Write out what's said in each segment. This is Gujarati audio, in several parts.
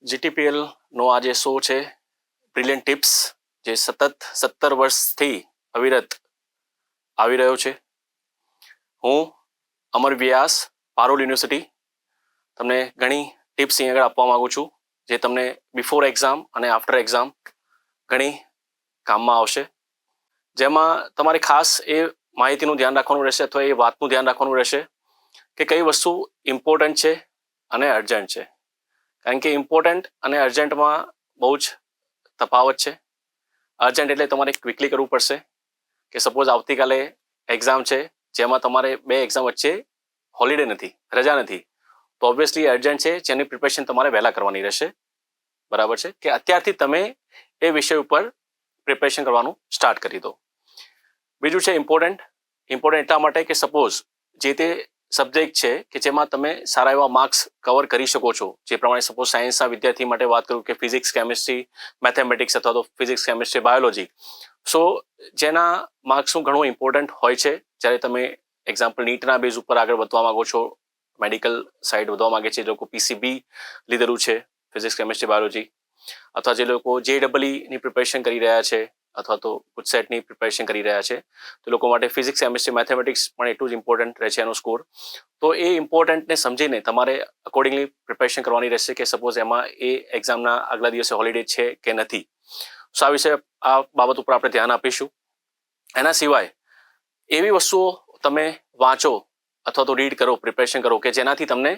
જીટીપીએલનો આ જે શો છે બ્રિલિયન્ટ ટિપ્સ, જે સતત 17 વર્ષથી અવિરત આવી રહ્યો છે. હું અમર વ્યાસ, પારોલ યુનિવર્સિટી, તમને ઘણી ટિપ્સ અહીં આગળ આપવા માંગુ છું જે તમને બિફોર એક્ઝામ અને આફ્ટર એક્ઝામ ઘણી કામમાં આવશે. જેમાં તમારે ખાસ એ માહિતીનું ધ્યાન રાખવાનું રહેશે અથવા એ વાતનું ધ્યાન રાખવાનું રહેશે કે કઈ વસ્તુ ઇમ્પોર્ટન્ટ છે અને અર્જન્ટ છે. કારણ કે ઇમ્પોર્ટન્ટ અને અર્જન્ટમાં બહુ જ તફાવત છે. અર્જન્ટ એટલે તમારે ક્વિકલી કરવું પડશે કે સપોઝ આવતીકાલે એક્ઝામ છે જેમાં તમારે 2 એક્ઝામ વચ્ચે હોલિડે નથી, રજા નથી, તો ઓબ્વિયસલી અર્જન્ટ છે જેની પ્રિપેરેશન તમારે વહેલા કરવાની રહેશે. બરાબર છે કે અત્યારથી તમે એ વિષય ઉપર પ્રિપેરેશન કરવાનું સ્ટાર્ટ કરી દો. બીજું છે ઇમ્પોર્ટન્ટ એટલા માટે કે સપોઝ જે તે સબ્જેક્ટ છે કે જેમાં તમે સારા એવા માર્ક્સ કવર કરી શકો છો. જે પ્રમાણે સપોઝ સાયન્સના વિદ્યાર્થી માટે વાત કરું કે ફિઝિક્સ, કેમિસ્ટ્રી, મેથેમેટિક્સ અથવા તો ફિઝિક્સ, કેમિસ્ટ્રી, બાયોલોજી, સો જેના માર્ક્સનું ઘણું ઇમ્પોર્ટન્ટ હોય છે. જ્યારે તમે એક્ઝામ્પલ નીટના બેઝ ઉપર આગળ વધવા માંગો છો, મેડિકલ સાઇડ વધવા માંગે છે, જે લોકો પીસીબી લીધેલું છે, ફિઝિક્સ, કેમિસ્ટ્રી, બાયોલોજી, અથવા જે લોકો JEE ની પ્રિપેરેશન કરી રહ્યા છે અથવા તો ગુજસેટની પ્રિપેરેશન કરી રહ્યા છે, તો લોકો માટે ફિઝિક્સ, કેમિસ્ટ્રી, મેથેમેટિક્સ પણ એટલું જ ઇમ્પોર્ટન્ટ રહે છે એનો સ્કોર. તો એ ઇમ્પોર્ટન્ટને સમજીને તમારે અકોર્ડિંગલી પ્રિપેરેશન કરવાની રહેશે કે સપોઝ એમાં એ એક્ઝામના આગલા દિવસે હોલિડે છે કે નથી. સો આ વિષય, આ બાબત ઉપર આપણે ધ્યાન આપીશું. એના સિવાય એવી વસ્તુઓ તમે વાંચો અથવા તો રીડ કરો, પ્રિપેરેશન કરો કે જેનાથી તમને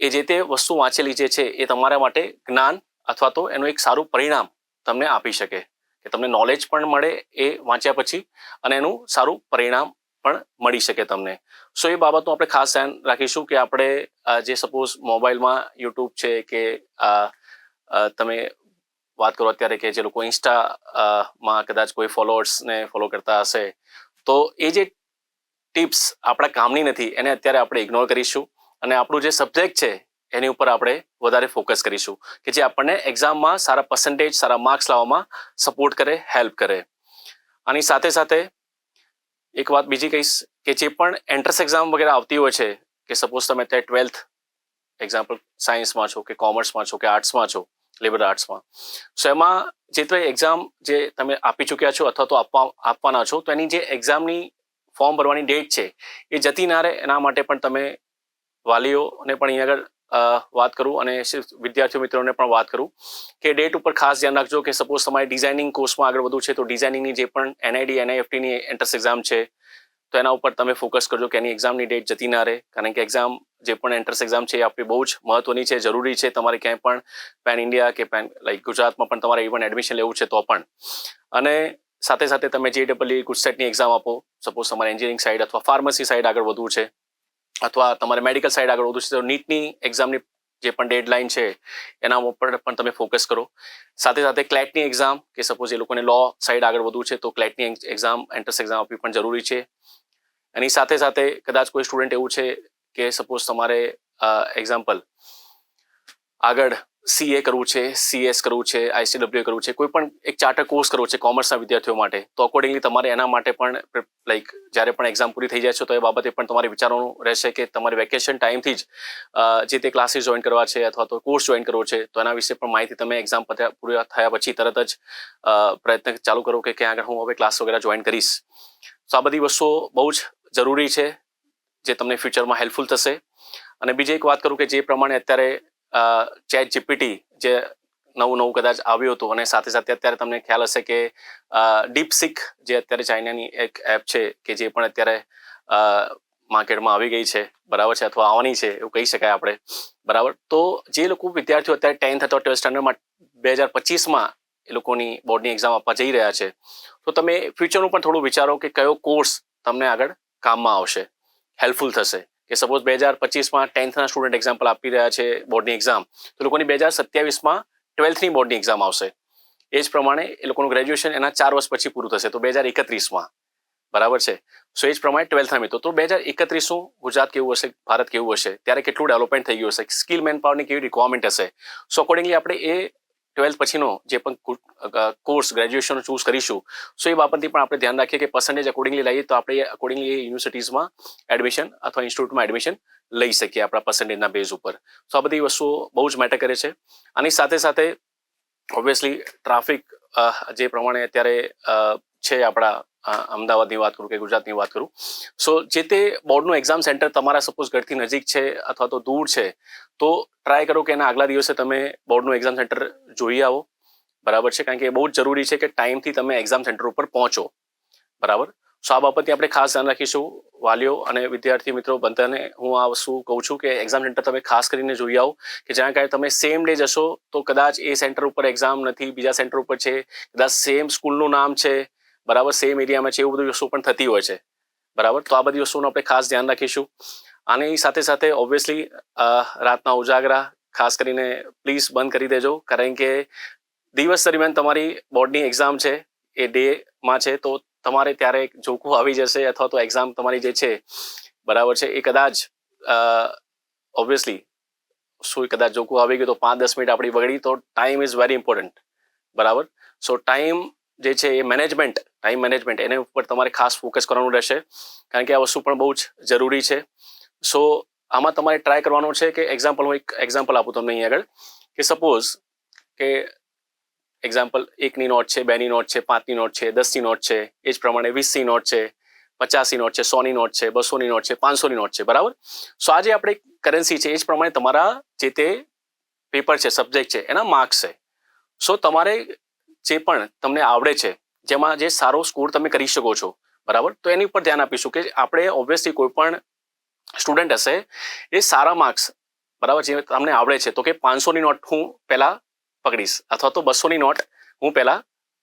એ જે તે વસ્તુ વાંચેલી જે છે એ તમારા માટે જ્ઞાન અથવા તો એનું એક સારું પરિણામ તમને આપી શકે, કે તમને નોલેજ પણ મળે એ વાંચ્યા પછી અને એનું સારું પરિણામ પણ મળી શકે તમને. સો એ બાબતનું આપણે ખાસ ધ્યાન રાખીશું કે આપણે જે સપોઝ મોબાઈલમાં યુટ્યુબ છે કે તમે વાત કરો અત્યારે કે જે લોકો ઇન્સ્ટામાં કદાચ કોઈ ફોલોઅર્સને ફોલો કરતા હશે, તો એ જે ટિપ્સ આપણા કામની નથી એને અત્યારે આપણે ઇગ્નોર કરીશું અને આપણું જે સબ્જેક્ટ છે એની ઉપર આપણે વધારે ફોકસ કરીશું કે જે આપણને એક્ઝામમાં સારા પર્સન્ટેજ, સારા માર્ક્સ લાવવામાં સપોર્ટ કરે, હેલ્પ કરે. આની સાથે સાથે એક વાત બીજી કહીશ કે જે પણ એન્ટ્રન્સ એક્ઝામ વગેરે આવતી હોય છે, કે સપોઝ તમે અત્યારે 12th એક્ઝામ્પલ સાયન્સમાં છો કે કોમર્સમાં છો કે આર્ટ્સમાં છો, લિબરલ આર્ટ્સમાં, સો એમાં જે તો એક્ઝામ જે તમે આપી ચૂક્યા છો અથવા તો આપવાના છો, તો એની જે એક્ઝામની ફોર્મ ભરવાની ડેટ છે એ જતી ના રહે એના માટે પણ તમે વાલીઓને પણ અહીં આગળ વાત કરું અને વિદ્યાર્થીઓ મિત્રોને પણ વાત કરું કે ડેટ ઉપર ખાસ ધ્યાન રાખજો કે સપોઝ તમારે ડિઝાઇનિંગ કોર્સમાં આગળ વધવું છે તો ડિઝાઇનિંગની જે પણ NID, NIFTની એન્ટ્રન્સ એક્ઝામ છે તો એના ઉપર તમે ફોકસ કરજો કે એની એક્ઝામની ડેટ જતી ના રહે. કારણ કે એક્ઝામ જે પણ એન્ટ્રન્સ એક્ઝામ છે એ આપણી બહુ જ મહત્વની છે, જરૂરી છે. તમારે ક્યાંય પણ પેન ઇન્ડિયા કે પેન લાઈક ગુજરાતમાં પણ તમારે ઇવન એડમિશન લેવું છે તો પણ. અને સાથે સાથે તમે JEE ગુજસેટની એક્ઝામ આપો, સપોઝ તમારે એન્જિનિયરિંગ સાઇડ અથવા ફાર્મસી સાઇડ આગળ વધવું છે અથવા તમારે મેડિકલ સાઇડ આગળ વધવું છે, તો નીટની એક્ઝામની જે પણ ડેડલાઇન છે એના ઉપર પણ તમે ફોકસ કરો. સાથે સાથે ક્લેટની એક્ઝામ, કે સપોઝ એ લોકોને લો સાઇડ આગળ વધવું છે તો ક્લેટની એક્ઝામ, એન્ટ્રન્સ એક્ઝામ આપવી પણ જરૂરી છે. એની સાથે સાથે કદાચ કોઈ સ્ટુડન્ટ એવું છે કે સપોઝ તમારે એક્ઝામ્પલ આગળ CA કરવું છે, CS કરવું છે, ICWA કરવું છે, કોઈ પણ એક ચાર્ટર કોર્સ કરવો છે કોમર્સના વિદ્યાર્થીઓ માટે, તો અકોર્ડિંગલી તમારે એના માટે પણ લાઈક જ્યારે પણ એક્ઝામ પૂરી થઈ જાય છે તો એ બાબતે પણ તમારે વિચારવાનું રહેશે કે તમારે વેકેશન ટાઈમથી જ જે તે ક્લાસીસ જોઈન કરવા છે અથવા તો કોર્સ જોઈન કરવો છે, તો એના વિશે પણ માહિતી તમે એક્ઝામ પૂરી થયા પછી તરત જ પ્રયત્ન ચાલુ કરો કે ક્યાં આગળ હું હવે ક્લાસ વગેરે જોઈન કરીશ. તો આ બધી વસ્તુઓ બહુ જ જરૂરી છે જે તમને ફ્યુચરમાં હેલ્પફુલ થશે. અને બીજી એક વાત કરું કે જે પ્રમાણે અત્યારે ChatGPT જે નવું કદાચ આવ્યું હતું અને સાથે સાથે અત્યારે તમને ખ્યાલ હશે કે DeepSeek જે અત્યારે ચાઇનાની એક એપ છે કે જે પણ અત્યારે માર્કેટમાં આવી ગઈ છે, બરાબર છે, અથવા આવવાની છે એવું કહી શકાય આપણે, બરાબર. તો જે લોકો વિદ્યાર્થીઓ અત્યારે 10th અથવા 12th સ્ટાન્ડર્ડમાં 2025માં એ લોકોની બોર્ડની એક્ઝામ આપવા જઈ રહ્યા છે, તો તમે ફ્યુચરનું પણ થોડું વિચારો કે કયો કોર્સ તમને આગળ કામમાં આવશે, હેલ્પફુલ થશે. કે સપોઝ 2025માં 10thના સ્ટુડન્ટ એક્ઝામ્પલ આપી રહ્યા છે બોર્ડની એક્ઝામ, તો લોકોની 2027માં 12thની બોર્ડની એક્ઝામ આવશે. એ જ પ્રમાણે એ લોકોનું ગ્રેજ્યુએશન એના 4 વર્ષ પછી પૂરું થશે, તો 2031માં, બરાબર છે. સો એ જ પ્રમાણે 12થના મિત્રો, તો 2031નું ગુજરાત કેવું હશે, ભારત કેવું હશે, ત્યારે કેટલું ડેવલપમેન્ટ થઈ ગયું હશે, સ્કિલ મેન પાવરની કેવી રિક્વાયરમેન્ટ હશે. સો અકોર્ડિંગલી આપણે એ 12th પછીનો જે પણ કોર્સ ગ્રેજ્યુએશન ચૂઝ કરીશું, સો એ બાબતની પણ આપણે ધ્યાન રાખીએ કે પર્સન્ટેજ અકોર્ડિંગલી લઈએ તો આપણે અકોર્ડિંગલી યુનિવર્સિટીઝમાં એડમિશન અથવા ઇન્સ્ટિટ્યૂટમાં એડમિશન લઈ શકીએ આપણા પર્સન્ટેજના બેઝ ઉપર. સો આ બધી વસ્તુઓ બહુ જ મેટર કરે છે. આની સાથે સાથે ઓબ્વિયસલી ટ્રાફિક જે પ્રમાણે અત્યારે છે આપણા અમદાવાદની વાત કરું કે ગુજરાતની વાત કરું, સો જે તે બોર્ડનું એક્ઝામ સેન્ટર તમારા સપોઝ ઘરથી નજીક છે અથવા તો દૂર છે તો ટ્રાય કરો કે એના આગલા દિવસે તમે બોર્ડનું એક્ઝામ સેન્ટર જોઈ આવો, બરાબર છે, કારણ કે એ બહુ જ જરૂરી છે કે ટાઈમથી તમે એક્ઝામ સેન્ટર ઉપર પહોંચો, બરાબર. સો આ બાબતથી આપણે ખાસ ધ્યાન રાખીશું. વાલીઓ અને વિદ્યાર્થી મિત્રો બધાને હું આ વસ્તુ કહું છું કે એક્ઝામ સેન્ટર તમે ખાસ કરીને જોઈ આવો, કે જ્યાં કાંઈ તમે સેમ ડે જશો તો કદાચ એ સેન્ટર ઉપર એક્ઝામ નથી, બીજા સેન્ટર ઉપર છે, કદાચ સેમ સ્કૂલનું નામ છે, બરાબર, સેમ એરિયામાં છે, એવું બધી વસ્તુ પણ થતી હોય છે, બરાબર. તો આ બધી વસ્તુનું આપણે ખાસ ધ્યાન રાખીશું. આની સાથે સાથે ઓબ્વિયસલી રાતના ઉજાગરા ખાસ કરીને પ્લીઝ બંધ કરી દેજો, કારણ કે દિવસ દરમિયાન તમારી બોર્ડની એક્ઝામ છે એ ડેમાં છે તો તમારે ત્યારે જોખું આવી જશે અથવા તો એક્ઝામ તમારી જે છે, બરાબર છે, એ કદાચ ઓબ્વિયસલી શું કદાચ જોખું આવી ગયું તો 5-10 મિનિટ આપણી બગડી, તો ટાઈમ ઇઝ વેરી ઇમ્પોર્ટન્ટ, બરાબર. સો ટાઈમ જે છે એ ટાઈમ મેનેજમેન્ટ એના ઉપર તમારે ખાસ ફોકસ કરવાનું રહેશે, કારણ કે આ વસ્તુ પણ બહુ જ જરૂરી છે. સો આમાં તમારે ટ્રાય કરવાનું છે કે હું એક એક્ઝામ્પલ આપું તમને અહીં આગળ, કે સપોઝ કે એક્ઝામ્પલ 1ની નોટ છે, 2ની નોટ છે, 5ની નોટ છે, 10ની નોટ છે, એ જ પ્રમાણે 20ની નોટ છે, 50ની નોટ છે, 100ની નોટ છે, 200ની નોટ છે, 500ની નોટ છે, બરાબર. સો આ જે આપણે કરન્સી છે એ જ પ્રમાણે તમારા જે તે પેપર છે, સબ્જેક્ટ છે, એના માર્ક્સ છે. સો તમારે જે પણ તમને આવડે છે, જેમાં જે સારો સ્કોર તમે કરી શકો છો, બરાબર, તો એની ઉપર ધ્યાન આપીશું કે આપણે ઓબ્વિયસલી કોઈ પણ સ્ટુડન્ટ હશે એ સારા માર્ક્સ, બરાબર, જે તમને આવડે છે તો કે 500ની નોટ હું પહેલા પકડીશ અથવા તો 200ની નોટ હું પહેલા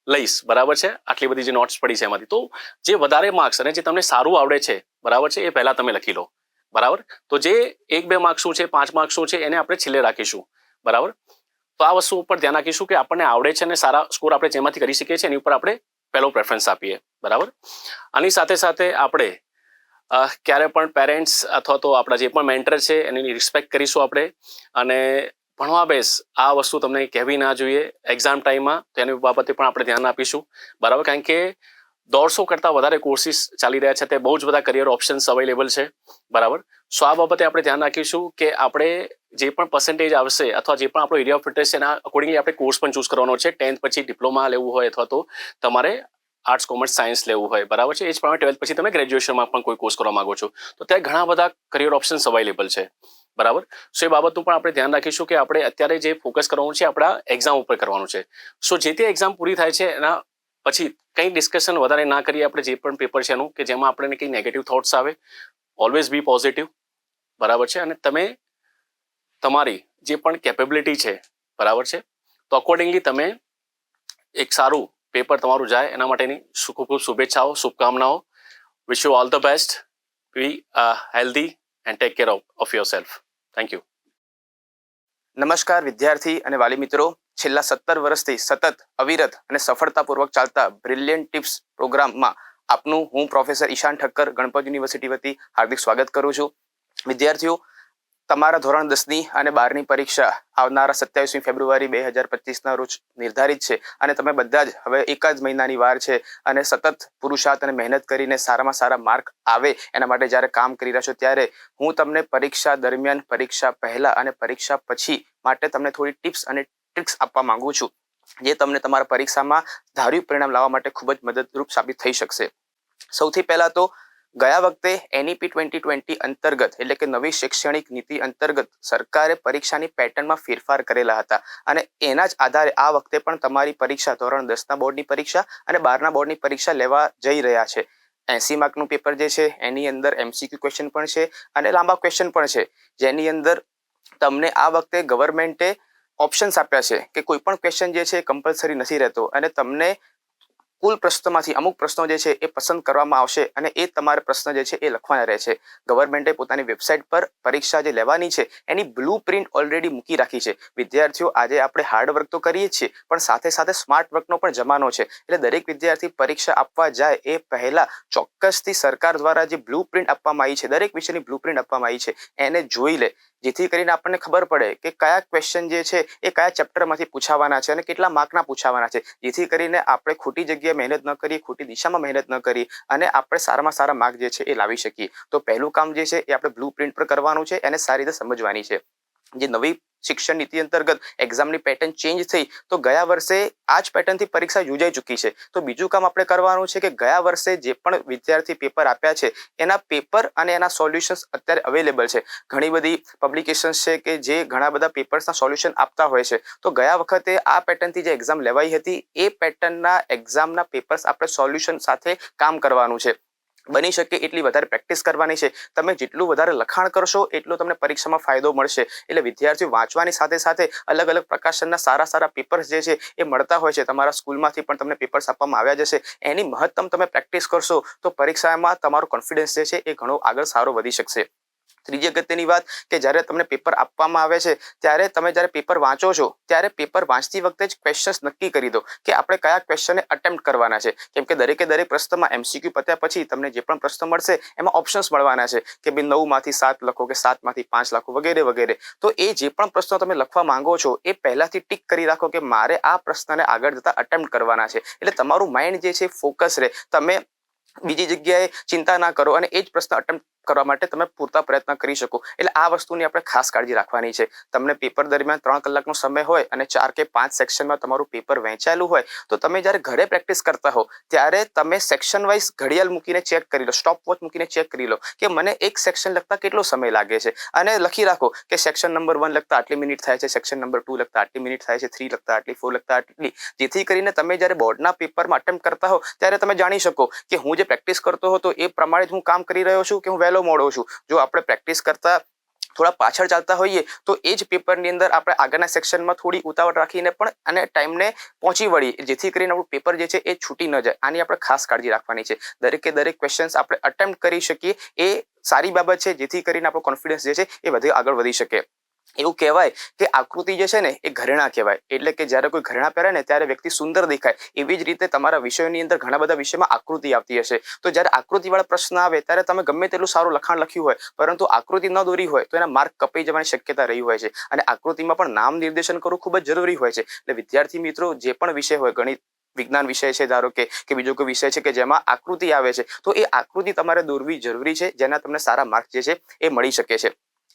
લઈશ, બરાબર છે, આટલી બધી જે નોટ્સ પડી છે એમાંથી. તો જે વધારે માર્ક્સ અને જે તમને સારું આવડે છે, બરાબર છે, એ પહેલા તમે લખી લો, બરાબર. તો જે 1-2 માર્ક્સ શું છે, 5 માર્ક્સ શું છે, એને આપણે છેલ્લે રાખીશું, બરાબર. તો આ વસ્તુ ઉપર ધ્યાન રાખીશું કે આપણને આવડે છે અને સારા સ્કોર આપણે જેમાંથી કરી શકીએ છીએ એની ઉપર આપણે પહેલો પ્રેફરન્સ આપીએ, બરાબર. આની સાથે સાથે આપણે ક્યારે પણ પેરેન્ટ્સ અથવા તો આપણા જે પણ મેન્ટર છે એની રિસ્પેક્ટ કરીશું આપણે, અને ભણવા બેસ આ વસ્તુ તમને કહેવી ના જોઈએ એક્ઝામ ટાઈમમાં, તેની બાબતે પણ આપણે ધ્યાન આપીશું, બરાબર, કારણ કે 150 કરતાં વધારે કોર્સિસ ચાલી રહ્યા છે, તે બહુ જ બધા કરિયર ઓપ્શન્સ અવેલેબલ છે, બરાબર. સો આ બાબતે આપણે ધ્યાન રાખીશું કે આપણે જે પણ પર્સન્ટેજ આવશે અથવા જે પણ આપણો એરિયા ઓફ ઇન્ટરેસ્ટ છે એના અકોર્ડિંગલી આપણે કોર્સ પણ ચૂઝ કરવાનો છે. 10th પછી ડિપ્લોમા લેવું હોય અથવા તો તમારે આર્ટ્સ, કોમર્સ, સાયન્સ લેવું હોય, બરાબર છે, એ જ પ્રમાણે 12th પછી તમે ગ્રેજ્યુએશનમાં પણ કોઈ કોર્સ કરવા માંગો છો તો ત્યાં ઘણા બધા કરિયર ઓપ્શન્સ અવેલેબલ છે, બરાબર. સો એ બાબતનું પણ આપણે ધ્યાન રાખીશું કે આપણે અત્યારે જે ફોકસ કરવાનું છે આપણા એક્ઝામ ઉપર કરવાનું છે. સો જે તે એક્ઝામ પૂરી થાય છે એના પછી કંઈ ડિસ્કશન વધારે ના કરીએ આપણે જે પણ પેપર છે એનું, કે જેમાં આપણને કંઈ નેગેટિવ થોટ્સ આવે. ઓલવેઝ બી પોઝિટિવ, બરાબર છે, અને તમે તમારી જે પણ કેપેબિલિટી છે, બરાબર છે, તો અકોર્ડિંગલી તમે એક સારું પેપર તમારું જાય એના માટેની ખૂબ ખૂબ શુભેચ્છાઓ, શુભકામનાઓ. Wish you all the best. Be healthy and take care of your self. Thank you. નમસ્કાર વિદ્યાર્થી અને વાલી મિત્રો. છેલ્લા 17 વર્ષથી સતત અવિરત અને સફળતાપૂર્વક ચાલતા બ્રિલિયન્ટ ટિપ્સ પ્રોગ્રામમાં આપનું હું પ્રોફેસર ઈશાન ઠક્કર ગણપત યુનિવર્સિટી વતી હાર્દિક સ્વાગત કરું છું. વિદ્યાર્થીઓ, તમારા ધોરણ 10ની અને 12ની પરીક્ષા આવનારા 27 ફેબ્રુઆરી 2025ના રોજ નિર્ધારિત છે અને તમે બધા જ હવે એક જ મહિનાની વાર છે અને સતત પુરુષાર્થ અને મહેનત કરીને સારામાં સારા માર્ક આવે એના માટે જ્યારે કામ કરી રહ્યા છો ત્યારે હું તમને પરીક્ષા દરમિયાન, પરીક્ષા પહેલા અને પરીક્ષા પછી માટે તમને થોડી ટિપ્સ અને ટ્રિક્સ આપવા માંગુ છું, જે તમને તમારા પરીક્ષામાં ધાર્યું પરિણામ લાવવા માટે ખૂબ જ મદદરૂપ સાબિત થઈ શકશે. સૌથી પહેલા તો ગયા વખતે NEP 2020 અંતર્ગત એટલે કે નવી શૈક્ષણિક નીતિ અંતર્ગત સરકારે પરીક્ષાની પેટર્નમાં ફેરફાર કરેલા હતા અને એના જ આધારે આ વખતે પણ તમારી પરીક્ષા ધોરણ 10ના બોર્ડની પરીક્ષા અને 12ના બોર્ડની પરીક્ષા લેવા જઈ રહ્યા છે. 80 માર્કનું પેપર જે છે એની અંદર MCQ ક્વેશ્ચન પણ છે અને લાંબા ક્વેશ્ચન પણ છે, જેની અંદર તમને આ વખતે ગવર્મેન્ટે ઓપ્શન્સ આપ્યા છે કે કોઈ પણ ક્વેશ્ચન જે છે કમ્પલસરી નથી રહેતો અને તમને કુલ પ્રશ્નોમાંથી અમુક પ્રશ્નો જે છે એ પસંદ કરવામાં આવશે અને એ તમારે પ્રશ્ન જે છે એ લખવાના રહે છે. ગવર્મેન્ટે પોતાની વેબસાઇટ પર પરીક્ષા જે લેવાની છે એની બ્લુ પ્રિન્ટ ઓલરેડી મૂકી રાખી છે. વિદ્યાર્થીઓ, આજે આપણે હાર્ડ વર્ક તો કરીએ જ છીએ પણ સાથે સાથે સ્માર્ટ વર્કનો પણ જમાનો છે, એટલે દરેક વિદ્યાર્થી પરીક્ષા આપવા જાય એ પહેલા ચોક્કસથી સરકાર દ્વારા જે બ્લુ પ્રિન્ટ આપવામાં આવી છે, દરેક વિષયની બ્લુ પ્રિન્ટ આપવામાં આવી છે, એને જોઈ લે. જેથી કરીને આપણને ખબર પડે કે કયા ક્વેશ્ચન જે છે એ કયા ચેપ્ટરમાંથી પૂછાવાના છે અને કેટલા માર્કના પૂછાવાના છે, જેથી કરીને આપણે ખોટી જગ્યાએ મહેનત ન કરીએ, ખોટી દિશામાં મહેનત ન કરીએ અને આપણે સારામાં સારા માર્ક જે છે એ લાવી શકીએ. તો પહેલું કામ જે છે એ આપણે બ્લુ પ્રિન્ટ પર કરવાનું છે, એને સારી રીતે સમજવાની છે. જે નવી શિક્ષણ નીતિ અંતર્ગત એક્ઝામની પેટર્ન ચેન્જ થઈ તો ગયા વર્ષે આ જ પેટર્નથી પરીક્ષા યોજાઈ ચૂકી છે. તો બીજું કામ આપણે કરવાનું છે કે ગયા વર્ષે જે પણ વિદ્યાર્થી પેપર આપ્યા છે એના પેપર અને એના સોલ્યુશન્સ અત્યારે અવેલેબલ છે. ઘણી બધી પબ્લિકેશન્સ છે કે જે ઘણા બધા પેપર્સના સોલ્યુશન આપતા હોય છે. તો ગયા વખતે આ પેટર્નથી જે એક્ઝામ લેવાઈ હતી એ પેટર્નના એક્ઝામના પેપર્સ આપણે સોલ્યુશન સાથે કામ કરવાનું છે. બની શકે એટલી વધારે પ્રેક્ટિસ કરવાની છે. તમે જેટલું વધારે લખાણ કરશો એટલો તમને પરીક્ષામાં ફાયદો મળશે. એટલે વિદ્યાર્થીઓ વાંચવાની સાથે સાથે અલગ અલગ પ્રકાશનના સારા પેપર્સ જે છે એ મળતા હોય છે. તમારા સ્કૂલમાંથી પણ તમને પેપર્સ આપવામાં આવ્યા જશે. એની મહત્તમ તમે પ્રેક્ટિસ કરશો તો પરીક્ષામાં તમારો કોન્ફિડન્સ જે છે એ ઘણો આગળ સારો વધી શકશે. ત્રીજી અગત્યની વાત કે જ્યારે તમને પેપર આપવામાં આવે છે ત્યારે તમે જ્યારે પેપર વાંચો છો ત્યારે પેપર વાંચતી વખતે જ ક્વેશ્ચન્સ નક્કી કરી દો કે આપણે કયા ક્વેશ્ચનને અટેમ્પ્ટ કરવાના છે. કેમ કે દરેક પ્રશ્નમાં MCQ પત્યા પછી તમને જે પણ પ્રશ્ન મળશે એમાં ઓપ્શન્સ મળવાના છે કે ભાઈ 9માંથી 7 લખો કે 7માંથી 5 લખો વગેરે. તો એ જે પણ પ્રશ્નો તમે લખવા માંગો છો એ પહેલાથી ટીક કરી રાખો કે મારે આ પ્રશ્નને આગળ જતા અટેમ્પ્ટ કરવાના છે. એટલે તમારું માઇન્ડ જે છે ફોકસ રહે, તમે બીજી જગ્યાએ ચિંતા ના કરો અને એ જ પ્રશ્ન અટેમ્પ્ટ કરવા માટે તમે પૂરતા પ્રયત્ન કરી શકો. એટલે આ વસ્તુની આપણે ખાસ કાળજી રાખવાની છે. તમને પેપર દરમિયાન 3 કલાકનો સમય હોય અને 4 કે 5 સેક્શનમાં તમારું પેપર વહેંચાયેલું હોય તો તમે જ્યારે ઘરે પ્રેક્ટિસ કરતા હો ત્યારે તમે સેક્શન વાઇઝ ઘડિયાળ મૂકીને ચેક કરી લો, સ્ટોપ વોચ મૂકીને ચેક કરી લો કે મને એક સેક્શન લખતા કેટલો સમય લાગે છે અને લખી રાખો કે સેક્શન નંબર 1 લખતા આટલી મિનિટ થાય છે, સેક્શન નંબર 2 લખતા આટલી મિનિટ થાય છે, 3 લખતા આટલી, 4 લખતા આટલી. જેથી કરીને તમે જ્યારે બોર્ડના પેપરમાં અટેમ્પ્ટ કરતા હો ત્યારે તમે જાણી શકો કે હું જે પ્રેક્ટિસ કરતો હતો એ પ્રમાણે જ હું કામ કરી રહ્યો છું કે હું વહેલો મોડો છું. જો આપણે પ્રેક્ટિસ કરતા થોડા પાછળ ચાલતા હોઈએ તો એ જ પેપરની અંદર આપણે આગળના સેક્શનમાં થોડી ઉતાવળ રાખીને પણ અને ટાઈમને પહોંચી વળીએ, જેથી કરીને આપણું પેપર જે છે એ છૂટી ન જાય. આની આપણે ખાસ કાળજી રાખવાની છે. દરેક ક્વેશ્ચન્સ આપણે અટેમ્પ્ટ કરી શકીએ એ સારી બાબત છે, જેથી કરીને આપણો કોન્ફિડન્સ જે છે એ વધુ આગળ વધી શકે. એવું કહેવાય કે આકૃતિ જે છે ને એ ઘરેણા કહેવાય. એટલે કે જ્યારે કોઈ ઘરેણા પહેરે ને ત્યારે વ્યક્તિ સુંદર દેખાય. એવી જ રીતે તમારા વિષયોની અંદર ઘણા બધા વિષયમાં આકૃતિ આવતી હશે. તો જ્યારે આકૃતિવાળા પ્રશ્ન આવે ત્યારે તમે ગમે તેટલું સારું લખાણ લખ્યું હોય પરંતુ આકૃતિ ન દોરી હોય તો એના માર્ક કપાઈ જવાની શક્યતા રહી હોય છે. અને આકૃતિમાં પણ નામ નિર્દેશન કરવું ખૂબ જ જરૂરી હોય છે. એટલે વિદ્યાર્થી મિત્રો જે પણ વિષય હોય, ગણિત વિજ્ઞાન વિષય છે ધારો કે બીજો કોઈ વિષય છે કે જેમાં આકૃતિ આવે છે તો એ આકૃતિ તમારે દોરવી જરૂરી છે, જેના તમને સારા માર્ક જે છે એ મળી શકે છે.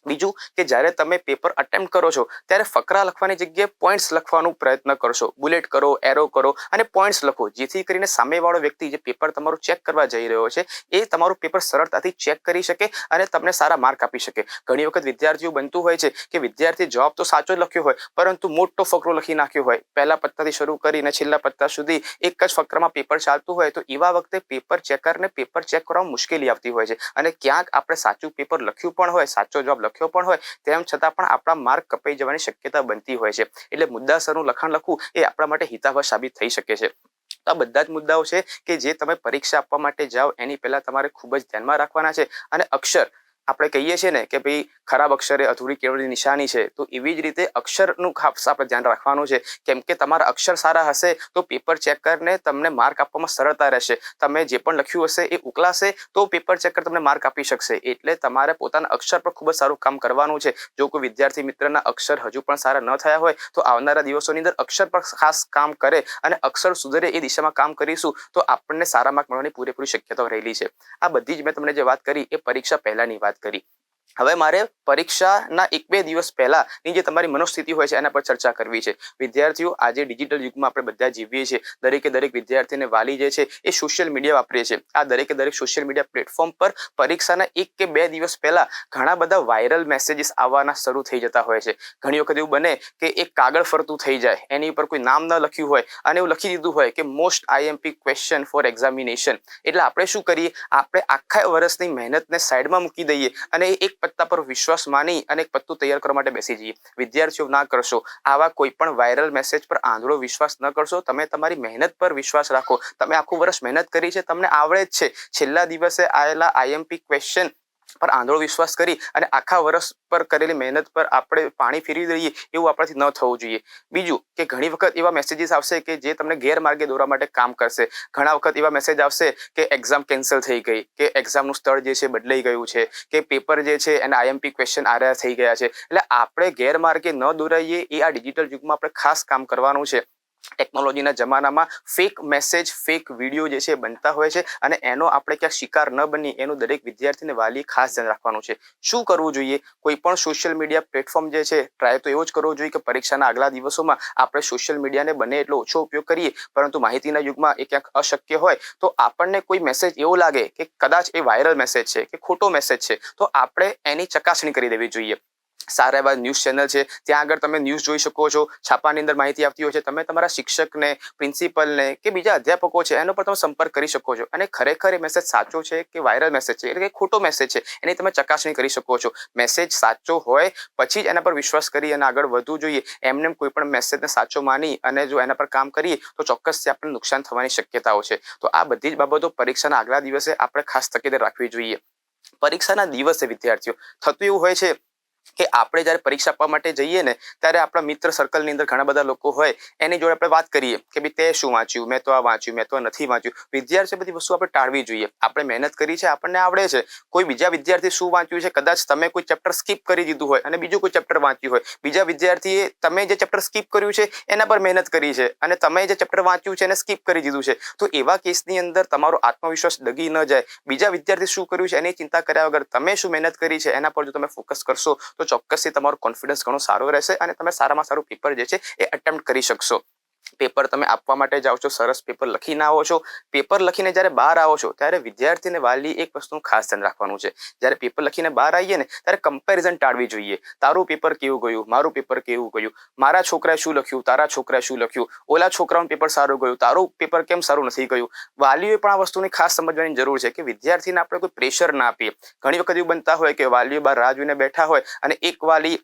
બીજું કે જ્યારે તમે પેપર અટેમ્પ્ટ કરો છો ત્યારે ફકરા લખવાની જગ્યાએ પોઈન્ટ્સ લખવાનો પ્રયત્ન કરશો. બુલેટ કરો, એરો કરો અને પોઈન્ટ્સ લખો, જેથી કરીને સામેવાળો વ્યક્તિ જે પેપર તમારું ચેક કરવા જઈ રહ્યો છે એ તમારું પેપર સરળતાથી ચેક કરી શકે અને તમને સારા માર્ક આપી શકે. ઘણી વખત વિદ્યાર્થીઓ બનતું હોય છે કે વિદ્યાર્થી જવાબ તો સાચો લખ્યો હોય પરંતુ મોટો ફકરો લખી નાખ્યો હોય. પહેલા પત્તાથી શરૂ કરીને છેલ્લા પત્તા સુધી એક જ ફકરામાં પેપર ચાલતું હોય તો એવા વખતે પેપર ચેકરને પેપર ચેક કરવામાં મુશ્કેલી આવતી હોય છે. અને ક્યાંક આપણે સાચું પેપર લખ્યું પણ હોય, સાચો જવાબ લખ્યો પણ હોય, તેમ છતાં પણ આપણા માર્ક કપાઈ જવાની શક્યતા બનતી હોય છે. એટલે મુદ્દાસરનું લખાણ લખવું એ આપણા માટે હિતાવહ સાબિત થઈ શકે છે. આ બધા જ મુદ્દાઓ છે કે જે તમે પરીક્ષા આપવા માટે જાઓ એની પહેલા તમારે ખૂબ જ ધ્યાનમાં રાખવાના છે. અને અક્ષર આપણે કહીએ છીએ ને કે ભાઈ ખરાબ અક્ષર એ અધૂરી કેળવણી નિશાની છે, તો એવી જ રીતે અક્ષરનું ખાસ આપણે ધ્યાન રાખવાનું છે. કેમ કે તમારા અક્ષર સારા હશે તો પેપર ચેકરને તમને માર્ક આપવામાં સરળતા રહેશે. તમે જે પણ લખ્યું હશે એ ઉકલાશે તો પેપર ચેકર તમને માર્ક આપી શકશે. એટલે તમારે પોતાના અક્ષર પર ખૂબ જ સારું કામ કરવાનું છે. જો કોઈ વિદ્યાર્થી મિત્રના અક્ષર હજુ પણ સારા ન થયા હોય તો આવનારા દિવસોની અંદર અક્ષર પર ખાસ કામ કરે અને અક્ષર સુધરે એ દિશામાં કામ કરીશું તો આપણને સારા માર્ક મળવાની પૂરેપૂરી શક્યતાઓ રહેલી છે. આ બધી જ મેં તમને જે વાત કરી એ પરીક્ષા પહેલાની વાત કરી. હવે મારે પરીક્ષાના 1-2 દિવસ પહેલાની જે તમારી મનોસ્થિતિ હોય છે એના પર ચર્ચા કરવી છે. વિદ્યાર્થીઓ આજે ડિજિટલ યુગમાં આપણે બધા જીવીએ છીએ. દરેક વિદ્યાર્થી અને વાલી જે છે એ સોશિયલ મીડિયા વાપરે છે. આ દરેક સોશિયલ મીડિયા પ્લેટફોર્મ પર પરીક્ષાના 1 કે 2 દિવસ પહેલા ઘણા બધા વાયરલ મેસેજીસ આવવાના શરૂ થઈ જતા હોય છે. ઘણી વખત એવું બને કે એક કાગળ ફરતું થઈ જાય, એની ઉપર કોઈ નામ ન લખ્યું હોય અને એવું લખી દીધું હોય કે most IMP question for examination. એટલે આપણે શું કરીએ, આપણે આખા વર્ષની મહેનતને સાઈડમાં મૂકી દઈએ અને એક પત્તા પર વિશ્વાસ માની અને એક પત્તું તૈયાર કરવા માટે બેસી જઈએ. વિદ્યાર્થીઓ ના કરશો. આવા કોઈ પણ વાયરલ મેસેજ પર આંધળો વિશ્વાસ ન કરશો. તમે તમારી મહેનત પર વિશ્વાસ રાખો. તમે આખું વર્ષ મહેનત કરી છે, તમને આવડે જ છે. છેલ્લા દિવસે આવેલા IMP ક્વેશ્ચન પર આંધળો વિશ્વાસ કરી અને આખા વર્ષ પર કરેલી મહેનત પર આપણે પાણી ફેરવી દઈએ એવું આપણાથી ન થવું જોઈએ. બીજું કે ઘણી વખત એવા મેસેજીસ આવશે કે જે તમને ગેરમાર્ગે દોરવા માટે કામ કરશે. ઘણા વખત એવા મેસેજ આવશે કે એક્ઝામ કેન્સલ થઈ ગઈ, કે એક્ઝામનું સ્થળ જે છે બદલાઈ ગયું છે, કે પેપર જે છે એના IMP ક્વેશ્ચન આર્યા થઈ ગયા છે. એટલે આપણે ગેરમાર્ગે ન દોરાઈએ એ આ ડિજિટલ યુગમાં આપણે ખાસ કામ કરવાનું છે. ટેકનોલોજીના જમાનામાં ફેક મેસેજ, ફેક વિડીયો જે છે બનતા હોય છે અને એનો આપણે ક્યાંક શિકાર ન બની એનું દરેક વિદ્યાર્થીને વાલી ખાસ ધ્યાન રાખવાનું છે. શું કરવું જોઈએ? કોઈ પણ સોશિયલ મીડિયા પ્લેટફોર્મ જે છે ટ્રાય તો એવો જ કરવો જોઈએ કે પરીક્ષાના આગલા દિવસોમાં આપણે સોશિયલ મીડિયાને બને એટલો ઓછો ઉપયોગ કરીએ. પરંતુ માહિતીના યુગમાં એ ક્યાંક અશક્ય હોય તો આપણને કોઈ મેસેજ એવો લાગે કે કદાચ એ વાયરલ મેસેજ છે કે ખોટો મેસેજ છે તો આપણે એની ચકાસણી કરી દેવી જોઈએ. સારા એવા ન્યૂઝ ચેનલ છે, ત્યાં આગળ તમે ન્યૂઝ જોઈ શકો છો. છાપાની અંદર માહિતી આવતી હોય છે. તમે તમારા શિક્ષકને, પ્રિન્સિપલને કે બીજા અધ્યાપકો છે એનો પર તમે સંપર્ક કરી શકો છો અને ખરેખર એ મેસેજ સાચો છે કે વાયરલ મેસેજ છે, એટલે કે ખોટો મેસેજ છે, એની તમે ચકાસણી કરી શકો છો. મેસેજ સાચો હોય પછી જ એના પર વિશ્વાસ કરી અને આગળ વધવું જોઈએ. એમને કોઈ પણ મેસેજને સાચો માની અને જો એના પર કામ કરીએ તો ચોક્કસથી આપણને નુકસાન થવાની શક્યતાઓ છે. તો આ બધી જ બાબતો પરીક્ષાના આગલા દિવસે આપણે ખાસ તકેદારી રાખવી જોઈએ. પરીક્ષાના દિવસે વિદ્યાર્થીઓ થતું એવું હોય છે કે આપણે જ્યારે પરીક્ષા આપવા માટે જઈએ ને ત્યારે આપણા મિત્ર સર્કલની અંદર ઘણા બધા લોકો હોય, એની જોડે આપણે વાત કરીએ કે ભાઈ તે શું વાંચ્યું, મેં તો આ વાંચ્યું, મેં તો નથી વાંચ્યું. વિદ્યાર્થીઓ બધી વસ્તુ આપણે ટાળવી જોઈએ. આપણે મહેનત કરી છે, આપણને આવડે છે. કોઈ બીજા વિદ્યાર્થી શું વાંચ્યું છે, કદાચ તમે કોઈ ચેપ્ટર સ્કીપ કરી દીધું હોય અને બીજું કોઈ ચેપ્ટર વાંચ્યું હોય. બીજા વિદ્યાર્થીએ તમે જે ચેપ્ટર સ્કીપ કર્યું છે એના પર મહેનત કરી છે અને તમે જે ચેપ્ટર વાંચ્યું છે એને સ્કીપ કરી દીધું છે. તો એવા કેસની અંદર તમારો આત્મવિશ્વાસ ડગી ન જાય. બીજા વિદ્યાર્થી શું કર્યું છે એની ચિંતા કર્યા વગર તમે શું મહેનત કરી છે એના પર જો તમે ફોકસ કરશો તો ચોક્કસથી તમારો કોન્ફિડન્સ ઘણો સારો રહેશે અને તમે સારામાં સારું પેપર જે છે એ અટેમ્પ્ટ કરી શકશો. પેપર તમે આપવા માટે જાઓ છો, સરસ પેપર લખીને આવો છો. પેપર લખીને જ્યારે બહાર આવો છો ત્યારે વિદ્યાર્થીને વાલી એક વસ્તુનું ખાસ ધ્યાન રાખવાનું છે. જ્યારે પેપર લખીને બહાર આવીએ ને ત્યારે કમ્પેરિઝન ટાળવી જોઈએ. તારું પેપર કેવું ગયું, મારું પેપર કેવું ગયું, મારા છોકરાએ શું લખ્યું, તારા છોકરાએ શું લખ્યું, ઓલા છોકરાનું પેપર સારું ગયું, તારું પેપર કેમ સારું નથી ગયું. વાલીઓએ પણ આ વસ્તુની ખાસ સમજવાની જરૂર છે કે વિદ્યાર્થીને આપણે કોઈ પ્રેશર ના આપીએ. ઘણી વખત એવું બનતા હોય કે વાલીઓ બહાર રાહ જોઈને બેઠા હોય અને એક વાલી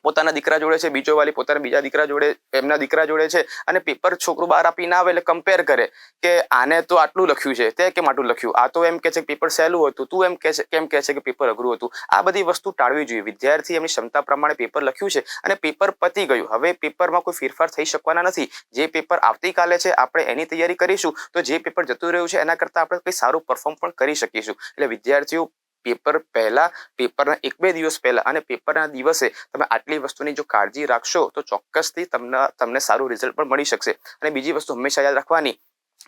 પોતાના દીકરા જોડે છે, બીજો વાલી પોતાના બીજા દીકરા જોડે, એમના દીકરા જોડે છે અને પેપર છોકરું બહાર આપી ના આવે એટલે કમ્પેર કરે કે આને તો આટલું લખ્યું છે, તે કેમ આટલું લખ્યું, આ તો એમ કે છે કે પેપર સહેલું હતું, તું એમ કેમ કહે છે કે પેપર અઘરું હતું. આ બધી વસ્તુ ટાળવી જોઈએ. વિદ્યાર્થી એમની ક્ષમતા પ્રમાણે પેપર લખ્યું છે અને પેપર પતી ગયું. હવે પેપરમાં કોઈ ફેરફાર થઈ શકવાના નથી. જે પેપર આવતીકાલે છે આપણે એની તૈયારી કરીશું તો જે પેપર જતું રહ્યું છે એના કરતાં આપણે કંઈ સારું પરફોર્મ પણ કરી શકીશું. એટલે વિદ્યાર્થીઓ પેપર પહેલા, પેપરના 1-2 દિવસ પહેલા અને પેપરના દિવસે તમે આટલી વસ્તુની જો કાળજી રાખશો તો ચોક્કસથી તમને સારું રિઝલ્ટ પણ મળી શકશે. અને બીજી વસ્તુ હંમેશા યાદ રાખવાની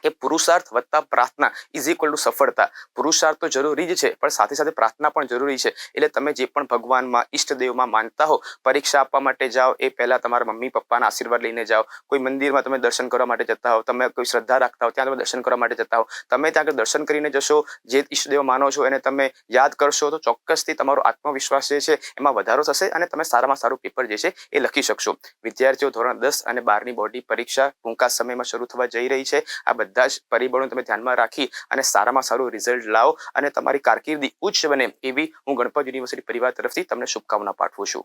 કે પુરુષાર્થ વત્તા પ્રાર્થના ઇઝ ઇક્વલ ટુ સફળતા. પુરુષાર્થ તો જરૂરી જ છે પણ સાથે સાથે પ્રાર્થના પણ જરૂરી છે. એટલે તમે જે પણ ભગવાનમાં, ઈષ્ટદેવમાં માનતા હો, પરીક્ષા આપવા માટે જાઓ એ પહેલા તમારા મમ્મી પપ્પાના આશીર્વાદ લઈને જાઓ. કોઈ મંદિરમાં તમે દર્શન કરવા માટે જતા હો, તમે કોઈ શ્રદ્ધા રાખતા હો, ત્યાં તમે દર્શન કરવા માટે જતા હો, તમે ત્યાં આગળ દર્શન કરીને જશો, જે ઈષ્ટદેવ માનો છો એને તમે યાદ કરશો તો ચોક્કસથી તમારો આત્મવિશ્વાસ જે છે એમાં વધારો થશે અને તમે સારામાં સારું પેપર જે છે એ લખી શકશો. વિદ્યાર્થીઓ ધોરણ 10 અને 12ની બોર્ડની પરીક્ષા ટૂંકા સમયમાં શરૂ થવા જઈ રહી છે. આ બધા જ પરિબળોને તમે ધ્યાનમાં રાખી અને સારામાં સારું રિઝલ્ટ લાવો અને તમારી કારકિર્દી ઉચ્ચ બને એવી હું ગણપત યુનિવર્સિટી પરિવાર તરફથી તમને શુભકામના પાઠવું છું.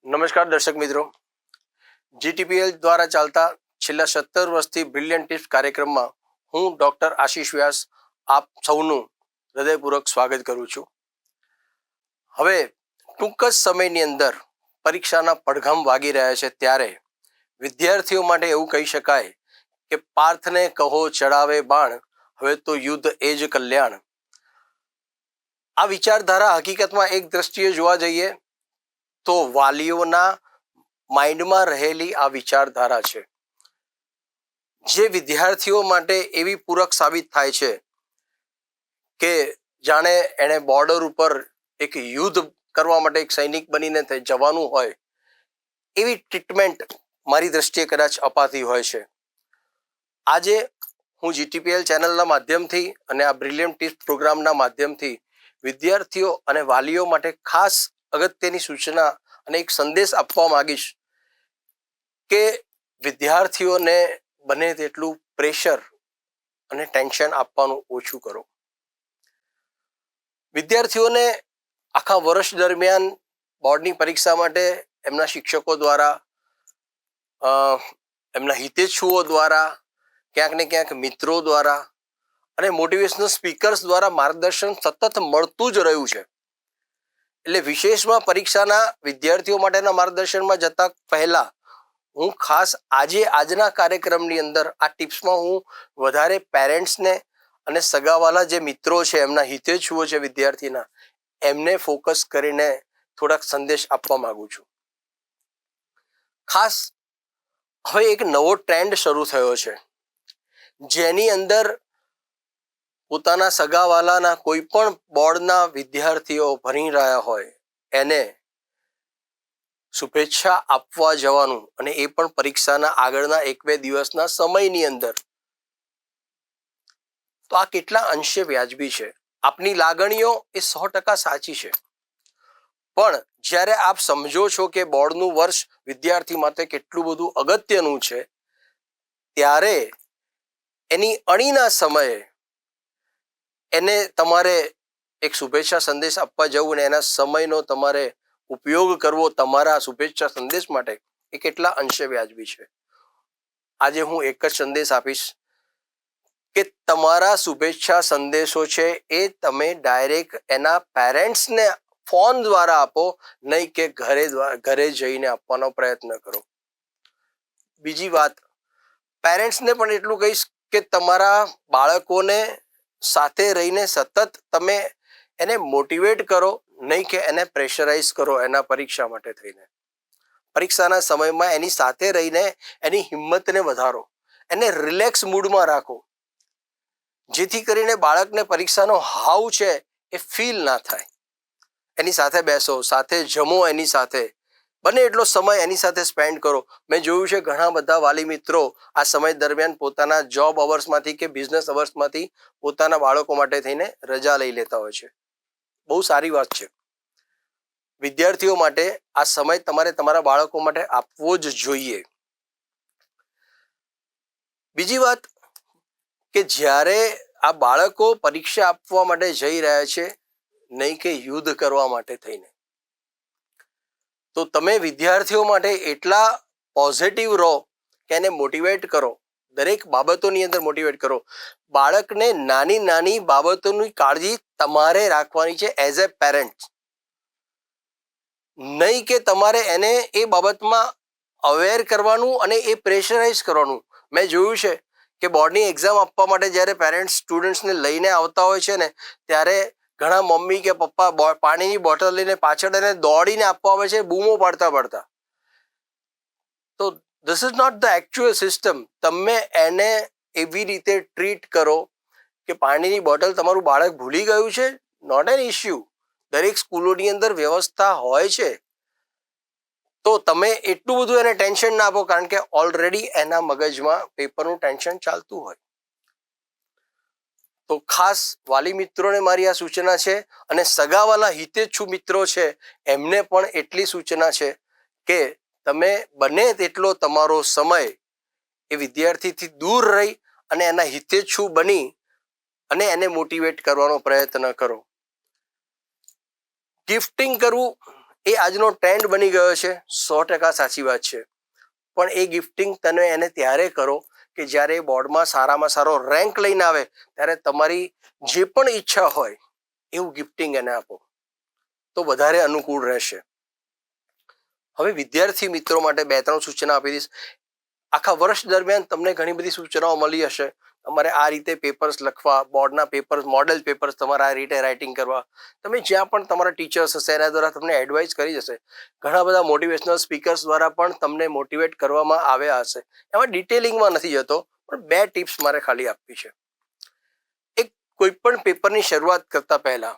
નમસ્કાર દર્શક મિત્રો, GTPL દ્વારા ચાલતા છેલ્લા 17 વર્ષથી બ્રિલિયન્ટ ટિપ્સ કાર્યક્રમમાં હું ડોક્ટર આશીષ વ્યાસ આપ સૌનું હૃદયપૂર્વક સ્વાગત કરું છું. હવે ટૂંક જ સમયની અંદર પરીક્ષાના પડઘમ વાગી રહ્યા છે ત્યારે વિદ્યાર્થીઓ માટે એવું કહી શકાય કે પાર્થને કહો ચડાવે બાણ, હવે તો યુદ્ધ એ જ કલ્યાણ. આ વિચારધારા હકીકતમાં એક દ્રષ્ટિએ જોવા જઈએ તો વાલીઓના માઇન્ડમાં રહેલી આ વિચારધારા છે જે વિદ્યાર્થીઓ માટે એવી પૂરક સાબિત થાય છે કે જાણે એણે બોર્ડર ઉપર એક યુદ્ધ કરવા માટે એક સૈનિક બનીને જવાનું હોય એવી ટ્રીટમેન્ટ મારી દ્રષ્ટિએ કદાચ અપાતી હોય છે. આજે હું GTPL ચેનલના માધ્યમથી અને આ બ્રિલિયન્ટ ટિપ્સ પ્રોગ્રામના માધ્યમથી વિદ્યાર્થીઓ અને વાલીઓ માટે ખાસ અગત્યની સૂચના અને એક સંદેશ આપવા માંગીશ કે વિદ્યાર્થીઓને બને તેટલું પ્રેશર અને ટેન્શન આપવાનું ઓછું કરો. વિદ્યાર્થીઓને આખા વર્ષ દરમિયાન બોર્ડની પરીક્ષા માટે એમના શિક્ષકો દ્વારા, એમના હિતેચ્છુઓ દ્વારા, ક્યાંક ને ક્યાંક મિત્રો દ્વારા અને મોટિવેશનલ સ્પીકર્સ દ્વારા માર્ગદર્શન સતત મળતું જ રહ્યું છે. એટલે વિશેષમાં પરીક્ષાના વિદ્યાર્થીઓ માટેના માર્ગદર્શનમાં જતા પહેલા હું ખાસ આજના કાર્યક્રમની અંદર આ ટિપ્સમાં હું વધારે પેરેન્ટ્સને અને સગાવાલા જે મિત્રો છે, એમના હિતેચ્છુઓ છે વિદ્યાર્થીના, એમને ફોકસ કરીને થોડાક સંદેશ આપવા માંગુ છું. ખાસ હવે એક નવો ટ્રેન્ડ શરૂ થયો છે, જેની અંદર પોતાના સગાવાલાના કોઈ પણ બોર્ડના વિદ્યાર્થીઓ ભણી રહ્યા હોય એને શુભેચ્છા આપવા જવાનું, અને એ પણ પરીક્ષાના આગળના 1-2 દિવસના સમયની અંદર. તો આ કેટલા અંશે વ્યાજબી છે? આપની લાગણીઓ એ 100% સાચી છે, પણ જ્યારે આપ સમજો છો કે બોર્ડનું વર્ષ વિદ્યાર્થી માટે કેટલું બધું અગત્યનું છે, ત્યારે એની અણીના સમયે એને તમારે એક શુભેચ્છા સંદેશ આપવા જવું અને એના સમયનો તમારે ઉપયોગ કરવો તમારા શુભેચ્છા સંદેશ માટે, એ કેટલા અંશે વ્યાજબી છે? આજે હું એક જ સંદેશ આપીશ કે તમારા શુભેચ્છા સંદેશો છે એ તમે ડાયરેક્ટ એના પેરેન્ટ્સને ફોન દ્વારા આપો, નહીં કે ઘરે જઈને આપવાનો પ્રયત્ન કરો. બીજી વાત, પેરેન્ટ્સને પણ એટલું કહીશ કે તમારા બાળકોને સાથે રહીને સતત તમે એને મોટિવેટ કરો, નહીં કે એને પ્રેશરાઇઝ કરો એના પરીક્ષા માટે થઈને. પરીક્ષાના સમયમાં એની સાથે રહીને એની હિંમતને વધારો, એને રિલેક્સ મૂડમાં રાખો, જેથી કરીને બાળકને પરીક્ષાનો હાવ છે એ ફીલ ના થાય. એની સાથે બેસો, સાથે જમો, એની સાથે બને એટલો સમય એની સાથે સ્પેન્ડ કરો. મેં જોયું છે ઘણા બધા વાલી મિત્રો આ સમય દરમિયાન પોતાના જોબ અવર્સમાંથી કે બિઝનેસ અવર્સમાંથી પોતાના બાળકો માટે થઈને રજા લઈ લેતા હોય છે. બહુ સારી વાત છે. વિદ્યાર્થીઓ માટે આ સમય તમારે તમારા બાળકો માટે આપવો જ જોઈએ. બીજી વાત કે જ્યારે આ બાળકો પરીક્ષા આપવા માટે જઈ રહ્યા છે, નહીં કે યુદ્ધ કરવા માટે થઈને, તો તમે વિદ્યાર્થીઓ માટે એટલા પોઝિટિવ રહો કે એને મોટિવેટ કરો, દરેક બાબતોની અંદર મોટિવેટ કરો. બાળકને નાની નાની બાબતોની કાળજી તમારે રાખવાની છે એઝ એ પેરેન્ટ, નહીં કે તમારે એને એ બાબતમાં અવેર કરવાનું અને એ પ્રેશરાઇઝ કરવાનું. મેં જોયું છે કે બોર્ડની એક્ઝામ આપવા માટે જ્યારે પેરેન્ટ્સ સ્ટુડન્ટ્સને લઈને આવતા હોય છે ને, ત્યારે ઘણા મમ્મી કે પપ્પા પાણીની બોટલ લઈને પાછળ એને દોડીને આપવા આવે છે, બૂમો પાડતા પાડતા. તો this is not the actual system. તમે એને એવી રીતે ટ્રીટ કરો કે પાણીની બોટલ તમારું બાળક ભૂલી ગયું છે, નોટ એન ઇશ્યુ. દરેક સ્કૂલોની અંદર વ્યવસ્થા હોય છે, તો તમે એટલું બધું એને ટેન્શન ના આપો, કારણ કે ઓલરેડી એના મગજમાં પેપરનું ટેન્શન ચાલતું હોય. તો ખાસ વાલી મિત્રોને મારી આ સૂચના છે, અને સગાવાલા હિતેચ્છુ મિત્રો છે એમને પણ એટલી સૂચના છે કે તમે બને તેટલો તમારો સમય એ વિદ્યાર્થીથી દૂર રહી અને એના હિતેચ્છુ બની અને એને મોટિવેટ કરવાનો પ્રયત્ન કરો. ગિફ્ટિંગ કરવું એ આજનો ટ્રેન્ડ બની ગયો છે, 100% સાચી વાત છે. પણ એ ગિફ્ટિંગ તમે એને ત્યારે કરો કે જ્યારે બોર્ડમાં સારામાં સારો રેન્ક લઈને આવે, ત્યારે તમારી જે પણ ઈચ્છા હોય એવું ગિફ્ટિંગ એને આપો, તો વધારે અનુકૂળ રહેશે. હવે વિદ્યાર્થી મિત્રો માટે 2-3 સૂચના આપી દઈશ. આખા વર્ષ દરમિયાન તમને ઘણી બધી સૂચનાઓ મળી હશે. તમારે આ રીતે પેપર્સ લખવા, બોર્ડના પેપર્સ, મોડેલ પેપર્સ તમારે આ રીતે રાઇટિંગ કરવા. તમે જ્યાં પણ તમારા ટીચર્સ હશે એના દ્વારા તમને એડવાઇસ કરી જશે. ઘણા બધા મોટિવેશનલ સ્પીકર્સ દ્વારા પણ તમને મોટિવેટ કરવામાં આવ્યા હશે. એમાં ડિટેલિંગમાં નથી જતો, પણ 2 ટિપ્સ મારે ખાલી આપવી છે. એક, કોઈ પણ પેપરની શરૂઆત કરતા પહેલા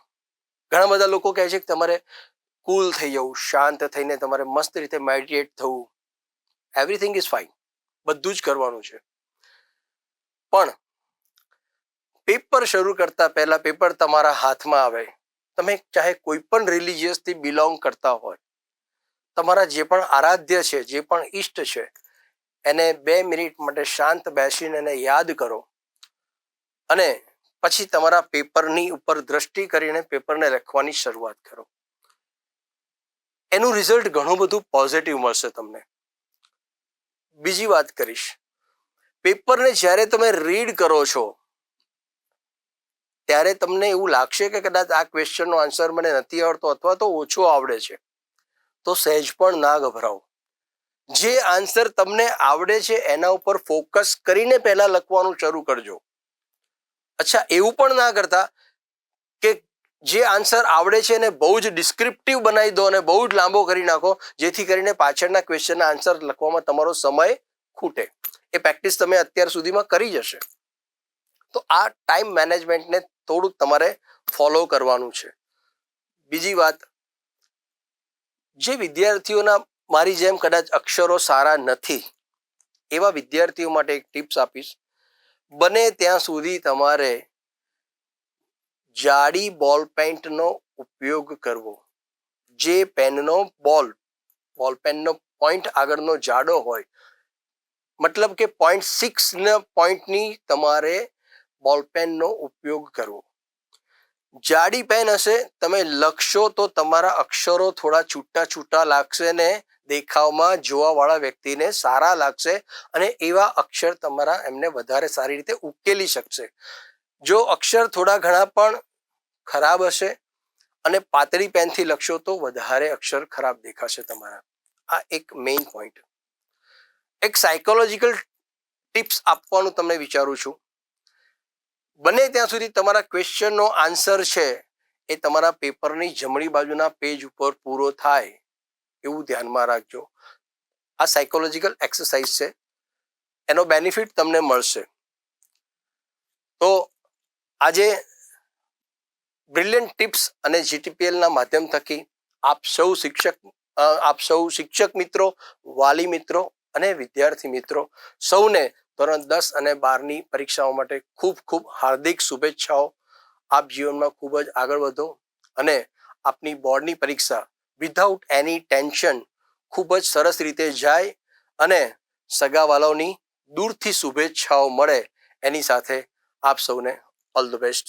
ઘણા બધા લોકો કહે છે કે તમારે કૂલ થઈ જવું, શાંત થઈને તમારે મસ્ત રીતે મેડિટેટ થવું. એવરીથિંગ ઇઝ ફાઇન, બધું જ કરવાનું છે. પણ પેપર શરૂ કરતા પહેલા, પેપર તમારા હાથમાં આવે, તમે ચાહે કોઈ પણ રિલિજિયસથી બિલોંગ કરતા હોય, તમારા જે પણ આરાધ્ય છે, જે પણ ઈષ્ટ છે, એને 2 મિનિટ માટે શાંત બેસીને એને યાદ કરો, અને પછી તમારા પેપરની ઉપર દ્રષ્ટિ કરીને પેપરને લખવાની શરૂઆત કરો. એનું રિઝલ્ટ ઘણું બધું પોઝિટિવ મળશે તમને. બીજી વાત કરીશ, પેપરને જ્યારે તમે રીડ કરો છો ત્યારે તમને એવું લાગશે કે કદાચ આ ક્વેશ્ચનનો આન્સર મને નથી આવડતો અથવા તો ઓછો આવડે છે, તો સહેજ પણ ના ગભરાવો. જે આન્સર તમને આવડે છે એના ઉપર ફોકસ કરીને પહેલા લખવાનું શરૂ કરજો. અચ્છા, એવું પણ ના કરતા કે જે આન્સર આવડે છે એને બહુ જ ડિસ્ક્રિપ્ટિવ બનાવી દો અને બહુ જ લાંબો કરી નાખો, જેથી કરીને પાછળના ક્વેશ્ચનના આન્સર લખવામાં તમારો સમય ખૂટે. એ પ્રેક્ટિસ તમે અત્યાર સુધીમાં કરી જશે. તો આ ટાઈમ મેનેજમેન્ટને થોડુંક તમારે ફોલો કરવાનું છે. બીજી વાત, જે વિદ્યાર્થીઓના મારી જેમ કદાચ અક્ષરો સારા નથી એવા વિદ્યાર્થીઓ માટે એક ટિપ્સ આપીશ. બને ત્યાં સુધી તમારે જાડી બોલ પેનનો ઉપયોગ કરવો. જે પેનનો બોલ પેનનો પોઈન્ટ આગળનો જાડો હોય, મતલબ કે 0.6 પોઈન્ટની તમારે બોલ પેનનો ઉપયોગ કરવો. જાડી પેન હશે, તમે લખશો તો તમારા અક્ષરો થોડા છૂટા છૂટા લાગશે ને દેખાવમાં જોવાવાળા વ્યક્તિને સારા લાગશે અને એવા અક્ષર તમારા એમને વધારે સારી રીતે ઉકેલી શકશે. જો અક્ષર થોડા ઘણા પણ ખરાબ હશે અને પાતળી પેનથી લખશો તો વધારે અક્ષર ખરાબ દેખાશે તમારા. આ એક મેઇન પોઈન્ટ. એક સાયકોલોજીકલ ટિપ્સ આપવાનું તમને વિચારું છું. બને ત્યાં સુધી તમારા ક્વેશ્ચનનો આન્સર છે એ તમારા પેપરની જમણી બાજુના પેજ ઉપર પૂરો થાય એવું ધ્યાનમાં રાખજો. આ સાયકોલોજીકલ એક્સરસાઇઝ છે, એનો બેનિફિટ તમને મળશે. તો આજે બ્રિલિયન્ટ ટિપ્સ અને જીટીપીએલના માધ્યમ થકી આપ સૌ શિક્ષક મિત્રો, વાલી મિત્રો અને વિદ્યાર્થી મિત્રો સૌને ધોરણ 10 અને 12ની પરીક્ષાઓ માટે ખૂબ ખૂબ હાર્દિક શુભેચ્છાઓ. આપ જીવનમાં ખૂબ જ આગળ વધો અને આપની બોર્ડની પરીક્ષા વિધાઉટ એની ટેન્શન ખૂબ જ સરસ રીતે જાય અને સગાવાલાઓની દૂરથી શુભેચ્છાઓ મળે એની સાથે આપ સૌને ઓલ ધ બેસ્ટ.